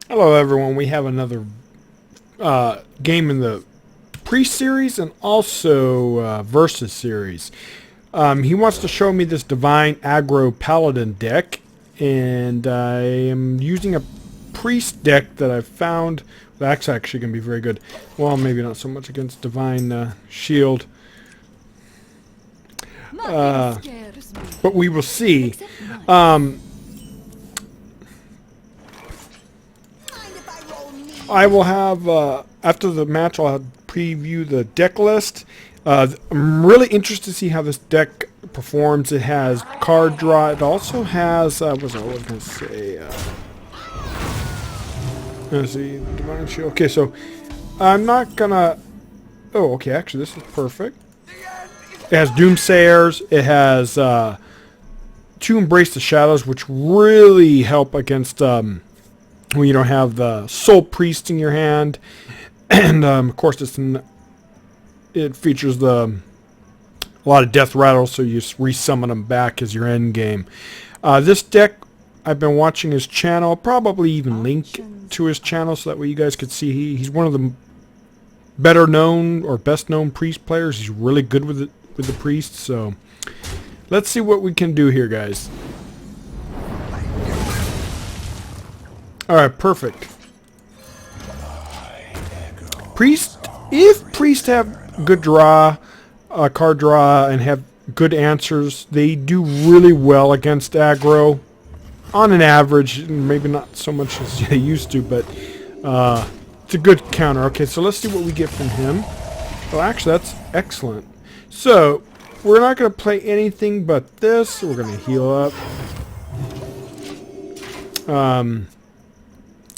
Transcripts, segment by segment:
Hello everyone, we have another game in the Priest series and also Versus series. He wants to show me this Divine Aggro Paladin deck, and I am using a Priest deck that I found that's actually going to be very good. Well, maybe not so much against Divine Shield. But we will see. I will have, after the match, I'll preview the deck list. I'm really interested to see how this deck performs. It has card draw. It also has, what was I going to say? Let's see, Divine Shield. Okay, so I'm not going to... Oh, okay, actually, this is perfect. It has Doomsayers. It has two Embrace the Shadows, which really help against... when you don't have the Soul Priest in your hand, and of course it features a lot of Death Rattles, so you just resummon them back as your end game. This deck, I've been watching his channel. I'll probably even link to his channel so that way you guys could see. He's one of the better known or best known Priest players. He's really good with the Priest. So let's see what we can do here, guys. Alright, perfect. Priest, if Priest have good draw, card draw, and have good answers, they do really well against aggro. On an average, maybe not so much as they used to, but it's a good counter. Okay, so let's see what we get from him. Well, actually, that's excellent. So, we're not going to play anything but this. We're going to heal up.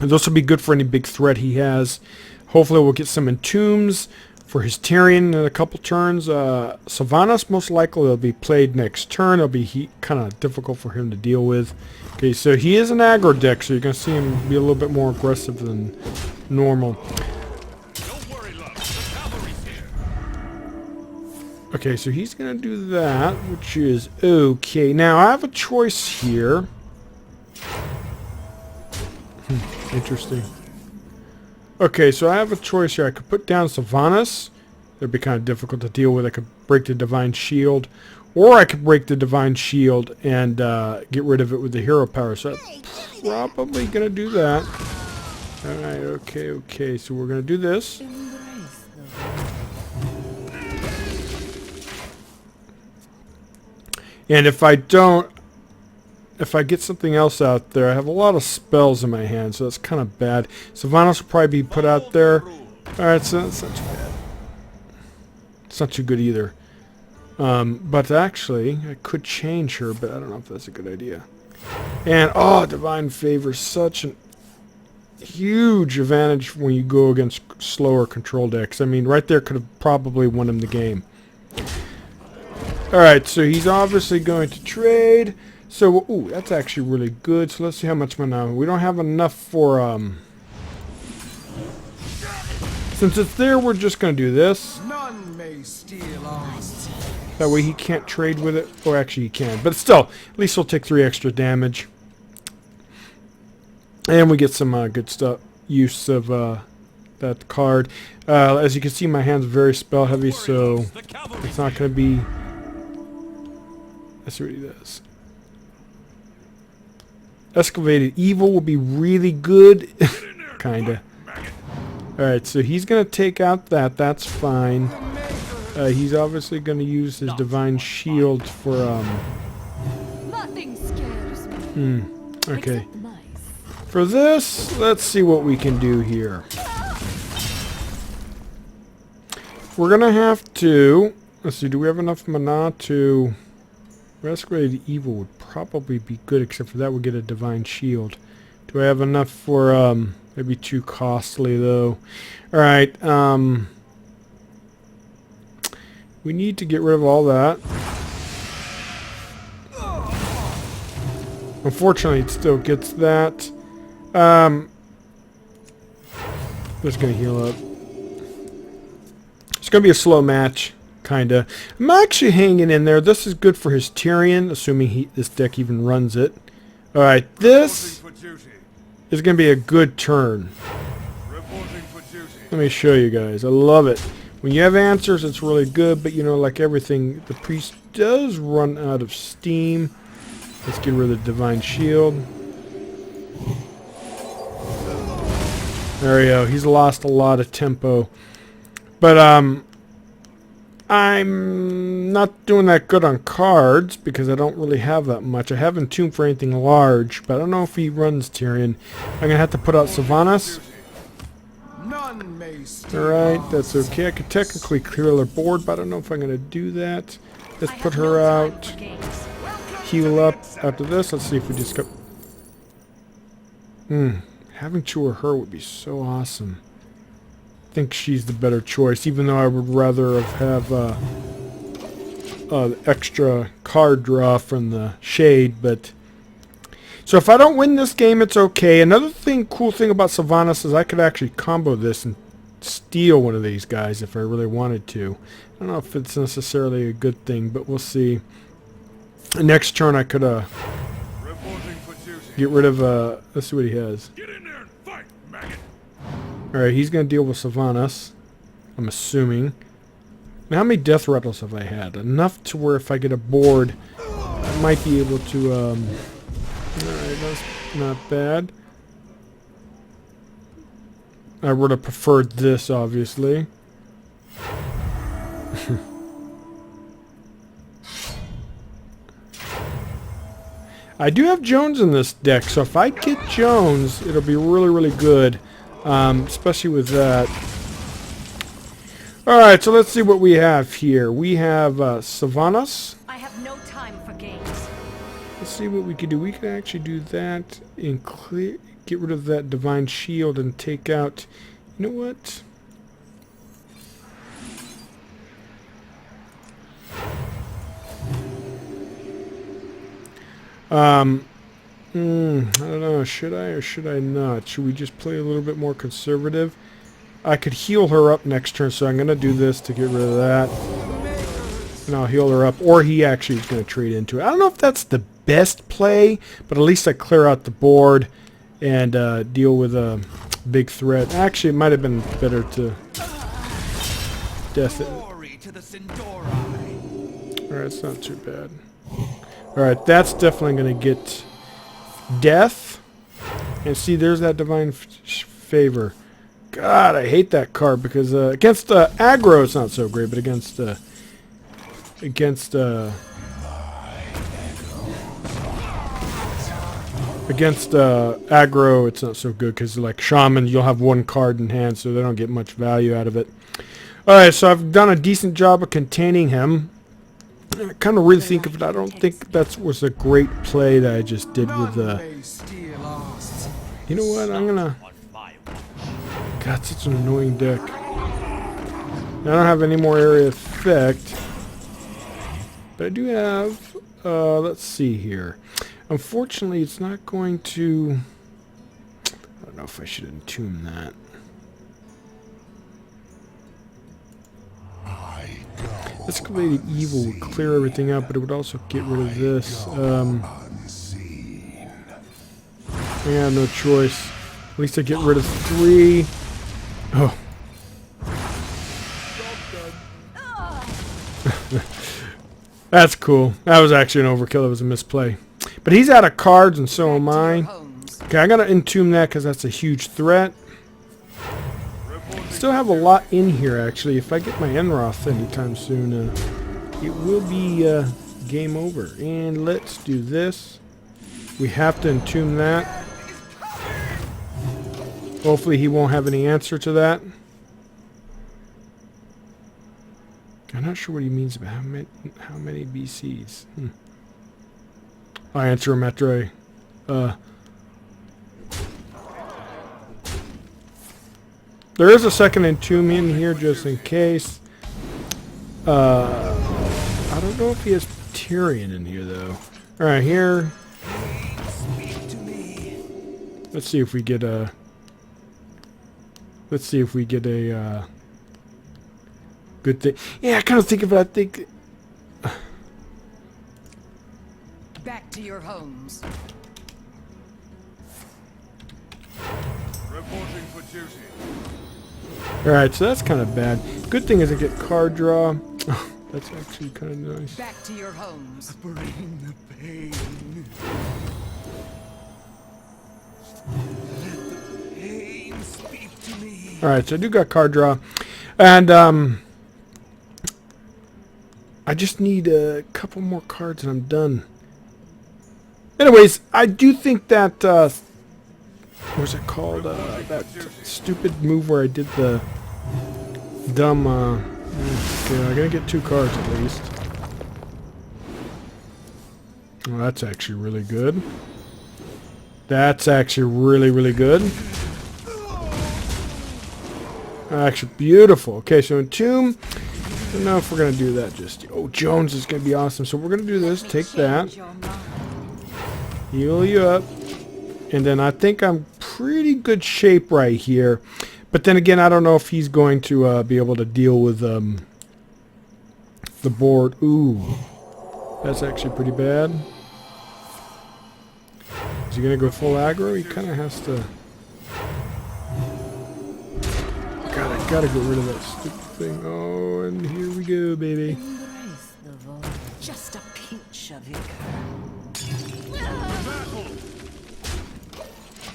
This will be good for any big threat he has. Hopefully we'll get some Entombs for his Tyrion in a couple turns. Sylvanas most likely will be played next turn. It'll be kind of difficult for him to deal with. Okay, so he is an aggro deck, so you're going to see him be a little bit more aggressive than normal. Okay, so he's going to do that, which is okay. Now, I have a choice here. Interesting. Okay, so I have a choice here. I could put down Sylvanas. That'd be kind of difficult to deal with. I could break the Divine Shield. Or I could break the Divine Shield and get rid of it with the hero power. So I'm probably going to do that. Alright, okay. So we're going to do this. And if I don't... If I get something else out there, I have a lot of spells in my hand, so that's kind of bad. Sylvanas will probably be put out there. Alright, so that's not too bad. It's not too good either. But actually, I could change her, but I don't know if that's a good idea. And, oh, Divine Favor, such a huge advantage when you go against slower control decks. I mean, right there could have probably won him the game. Alright, so he's obviously going to trade. So, ooh, that's actually really good. So let's see how much mana. We don't have enough for, since it's there, we're just going to do this. None may steal us. That way he can't trade with it. Or actually he can. But still, at least he'll take 3 extra damage. And we get some good stuff. Use of that card. As you can see, my hand's very spell heavy, so it's not going to be... Let's see what he does. Excavated Evil will be really good. Kinda. Alright, so he's going to take out that. That's fine. He's obviously going to use his Divine Shield for, Nothing scares me. okay. For this, let's see what we can do here. We're going to have to... Let's see, do we have enough mana to... Excavated Evil would probably be good, except for that we'll get a Divine Shield. Do I have enough for, maybe too costly, though. Alright, we need to get rid of all that. Unfortunately, it still gets that. Just gonna heal up. It's gonna be a slow match. Kinda. I'm actually hanging in there. This is good for his Tyrion, assuming this deck even runs it. Alright, this is going to be a good turn. Reporting for duty. Let me show you guys. I love it. When you have answers, it's really good, but you know, like everything, the priest does run out of steam. Let's get rid of the divine shield. There we go. He's lost a lot of tempo. But I'm not doing that good on cards because I don't really have that much. I haven't tuned for anything large, but I don't know if he runs Tyrion. I'm going to have to put out Sylvanas. None may steal Alright, our that's okay. I could technically clear the board, but I don't know if I'm going to do that. Let's put her out. Heal up after this. Let's see if we just got... Having Chu or her would be so awesome. I think she's the better choice, even though I would rather have extra card draw from the shade, but... So if I don't win this game, it's okay. Another cool thing about Sylvanas is I could actually combo this and steal one of these guys if I really wanted to. I don't know if it's necessarily a good thing, but we'll see. Next turn I could get rid of, let's see what he has. Get in there and fight, maggot. Alright, he's going to deal with Sylvanas, I'm assuming. Now, how many death rattles have I had? Enough to where if I get a board, I might be able to, alright, that's not bad. I would have preferred this, obviously. I do have Jones in this deck, so if I get Jones, it'll be really, really good. Especially with that. Alright, so let's see what we have here. We have Sylvanas. I have no time for games. Let's see what we could do. We could actually do that and get rid of that divine shield and take out... You know what? I don't know. Should I or should I not? Should we just play a little bit more conservative? I could heal her up next turn, so I'm going to do this to get rid of that. And I'll heal her up. Or he actually is going to trade into it. I don't know if that's the best play, but at least I clear out the board and deal with a big threat. Actually, it might have been better to death it. Alright, it's not too bad. Alright, that's definitely going to get death. And see, there's that divine favor. God, I hate that card because against aggro it's not so great, but against aggro it's not so good because like shaman you'll have one card in hand, so they don't get much value out of it. Alright, so I've done a decent job of containing him. I kind of really think of it. I don't think that was a great play that I just did with you know what? I'm gonna... God, such an annoying deck. I don't have any more area effect, but I do have. Let's see here. Unfortunately, it's not going to. I don't know if I should entomb that. Escalated evil would clear everything up, but it would also get rid of this. I have no choice. At least I get rid of 3. Oh. That's cool. That was actually an overkill. It was a misplay. But he's out of cards, and so am I. Okay, I gotta entomb that because that's a huge threat. Still have a lot in here, actually. If I get my Enroth anytime soon, it will be game over. And let's do this. We have to entomb that. Hopefully he won't have any answer to that. I'm not sure what he means about how many BCs. I'll answer him after I... There is a second entomb in here just in case. I don't know if he has Tyrion in here though. Alright, here. Let's see if we get a... Let's see if we get a good thing. Yeah, I kind of think of it. I think... Back to your homes. Reporting for duty. Alright, so that's kind of bad. Good thing is I get card draw. Oh, that's actually kind of nice. Back to your homes. Bring the pain. Let the pain speak to me. Alright, so I do got card draw. And, I just need a couple more cards and I'm done. Anyways, I do think that, what's it called? That stupid move where I did the dumb, okay, I'm gonna get 2 cards at least. Well, that's actually really good. That's actually really, really good. Actually, beautiful. Okay, so Entomb. I don't know if we're going to do that just... Oh, Jones is going to be awesome. So we're going to do this. Take that. Heal you up. And then I think I'm pretty good shape right here. But then again, I don't know if he's going to be able to deal with the board. Ooh. That's actually pretty bad. Is he going to go full aggro? He kind of has to... God, I got to get rid of that stupid thing. Oh, and here we go, baby. Embrace the void. Just a pinch of your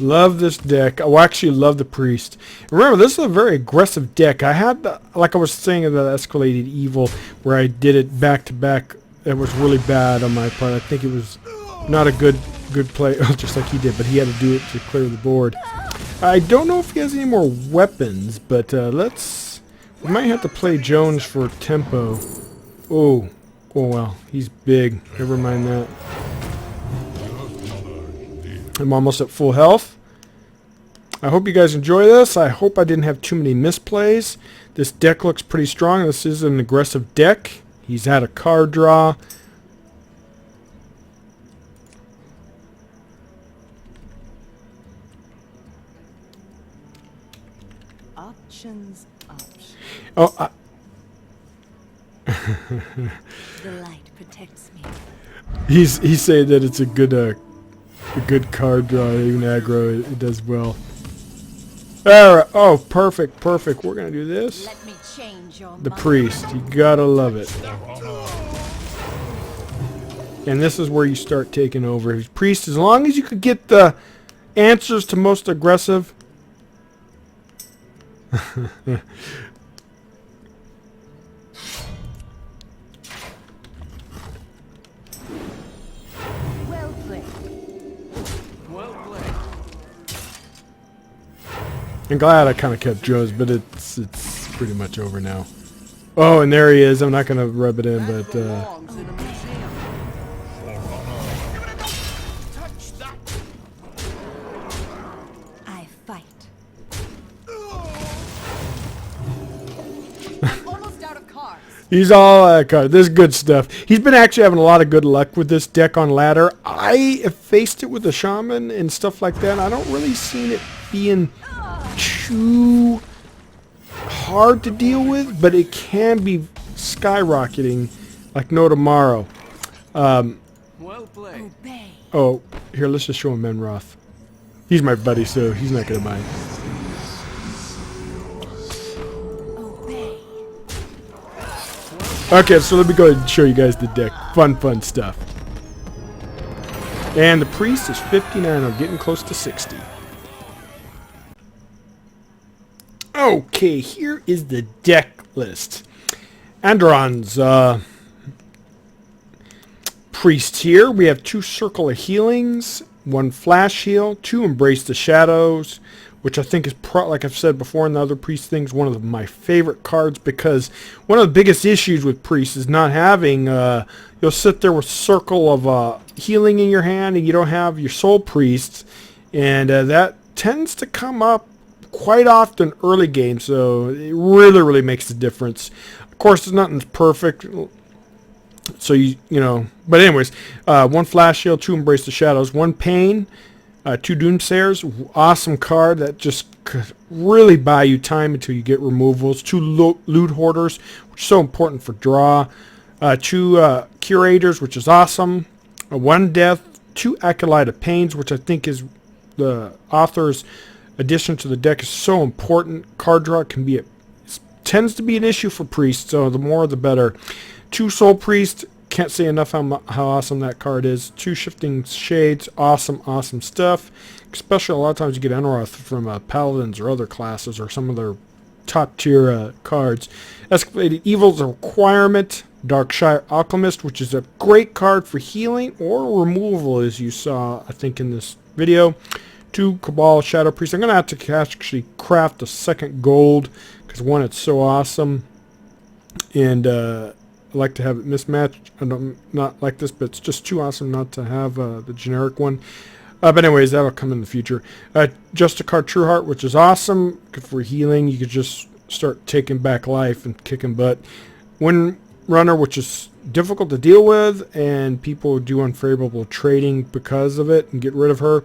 Love this deck. I actually love the priest. Remember, this is a very aggressive deck. I had, like I was saying, that escalated evil where I did it back to back. It was really bad on my part. I think it was not a good play, just like he did, but he had to do it to clear the board. I don't know if he has any more weapons, but we might have to play Jones for tempo. Oh well, he's big. Never mind that. I'm almost at full health. I hope you guys enjoy this. I hope I didn't have too many misplays. This deck looks pretty strong. This is an aggressive deck. He's had a card draw. options. Oh, The light protects me. he's saying that it's a good card draw. Even aggro, it does well. All right. Oh, perfect. We're gonna do this. Let me change your The mind. priest. You gotta love it. And this is where you start taking over. Priest, as long as you could get the answers to most aggressive. Well played. Well played. I'm glad I kind of kept Joe's, but it's pretty much over now. Oh, and there he is. I'm not gonna rub it in, but Belongs in a museum. Touch that. I fight. Almost out of cards. he's all card. This is good stuff. He's been actually having a lot of good luck with this deck on ladder. I have faced it with the shaman and stuff like that. I don't really see it being too hard to deal with, but it can be skyrocketing like no tomorrow. Well played. Obey. Oh, here, let's just show him Menroth. He's my buddy, so he's not going to mind. Obey. Okay, so let me go ahead and show you guys the deck. Fun stuff. And the priest is 59. I'm getting close to 60. Okay, here is the deck list. Andoran's priest here. We have 2 Circle of Healings, 1 Flash Heal, 2 Embrace the Shadows, which I think is, like I've said before in the other priest things, one of my favorite cards, because one of the biggest issues with priests is not having, you'll sit there with Circle of Healing in your hand and you don't have your Soul Priests, and that tends to come up quite often early game, so it really makes a difference. Of course, nothing's perfect, so you know, but anyways, 1 Flash Shield, 2 Embrace the Shadows, 1 Pain, 2 Doomsayers, awesome card that just could really buy you time until you get removals, 2 Loot Hoarders, which is so important for draw, 2 Curators, which is awesome, 1 Death, 2 Acolyte of Pains, which I think is the author's addition to the deck is so important. Card draw tends to be an issue for priests, so the more the better. 2 Soul Priest, can't say enough how awesome that card is. 2 Shifting Shades, awesome stuff. Especially a lot of times you get Andoran from Paladins or other classes or some of their top tier cards. Escalated Evil is a requirement. Darkshire Alchemist, which is a great card for healing or removal, as you saw, I think, in this video. 2 Cabal Shadow Priest. I'm going to have to actually craft a second gold because, one, it's so awesome. And I like to have it mismatched. I don't not like this, but it's just too awesome not to have the generic one. But anyways, that'll come in the future. Justicar Trueheart, which is awesome. Good for healing. You could just start taking back life and kicking butt. Wind Runner, which is difficult to deal with, and people do unfavorable trading because of it and get rid of her.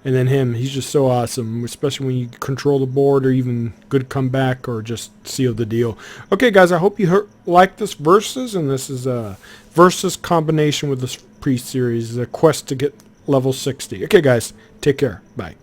And then him, he's just so awesome, especially when you control the board or even good comeback or just seal the deal. Okay, guys, I hope you like this Versus, and this is a Versus combination with this Priest series, a quest to get level 60. Okay, guys, take care. Bye.